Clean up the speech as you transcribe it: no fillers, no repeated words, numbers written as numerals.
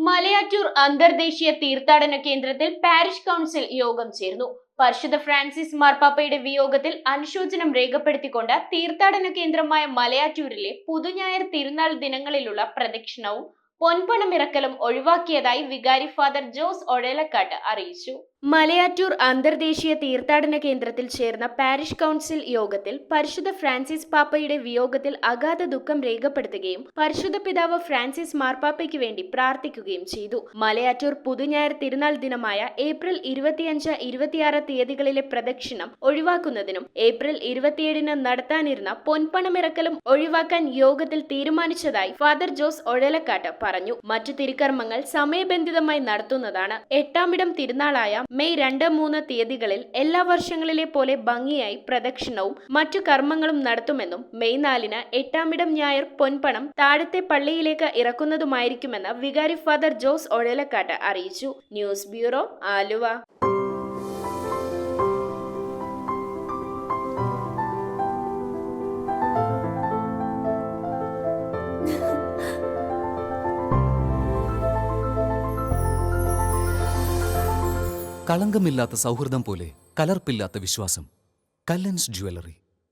മലയാറ്റൂർ അന്തർദേശീയ തീർത്ഥാടന കേന്ദ്രത്തിൽ പാരിഷ് കൗൺസിൽ യോഗം ചേർന്നു. പരിശുദ്ധ ഫ്രാൻസിസ് മാർപ്പാപ്പയുടെ വിയോഗത്തിൽ അനുശോചനം രേഖപ്പെടുത്തിക്കൊണ്ട് തീർത്ഥാടന കേന്ദ്രമായ മലയാറ്റൂരിലെ പുതുഞായർ തിരുനാൾ ദിനങ്ങളിലുള്ള പ്രദക്ഷിണവും പൊൻപണമിറക്കലും ഒഴിവാക്കിയതായി വികാരി ഫാദർ ജോസ് ഒഴേലക്കാട്ട് അറിയിച്ചു. മലയാറ്റൂർ അന്തർദേശീയ തീർത്ഥാടന കേന്ദ്രത്തിൽ ചേർന്ന പാരിഷ് കൗൺസിൽ യോഗത്തിൽ പരിശുദ്ധ ഫ്രാൻസിസ് പാപ്പയുടെ വിയോഗത്തിൽ അഗാധ ദുഃഖം രേഖപ്പെടുത്തുകയും പരിശുദ്ധ പിതാവ് ഫ്രാൻസിസ് മാർപ്പാപ്പയ്ക്ക് വേണ്ടി പ്രാർത്ഥിക്കുകയും ചെയ്തു. മലയാറ്റൂർ പുതുഞായർ തിരുനാൾ ദിനമായ ഏപ്രിൽ 25, 26 തീയതികളിലെ പ്രദക്ഷിണം ഒഴിവാക്കുന്നതിനും ഏപ്രിൽ 27 നടത്താനിരുന്ന പൊൻപണമിറക്കലും ഒഴിവാക്കാൻ യോഗത്തിൽ തീരുമാനിച്ചതായി ഫാദർ ജോസ് ഒഴേലക്കാട്ട് പറഞ്ഞു. മറ്റു തിരുക്കർമ്മങ്ങൾ സമയബന്ധിതമായി നടത്തുന്നതാണ്. എട്ടാമിടം തിരുനാളായ മെയ് 2, 3 തീയതികളിൽ എല്ലാ വർഷങ്ങളിലെ പോലെ ഭംഗിയായി പ്രദക്ഷിണവും മറ്റു കർമ്മങ്ങളും നടത്തുമെന്നും മെയ് 4 എട്ടാമിടം ഞായർ പൊൻപണം താഴത്തെ പള്ളിയിലേക്ക് ഇറക്കുന്നതുമായിരിക്കുമെന്ന് വികാരി ഫാദർ ജോസ് ഒഴേലക്കാട്ട് അറിയിച്ചു. News bureau, Aluva. കളങ്കമില്ലാത്ത സൗഹൃദം പോലെ കലർപ്പില്ലാത്ത വിശ്വാസം. കല്ലൻസ് ജ്വല്ലറി.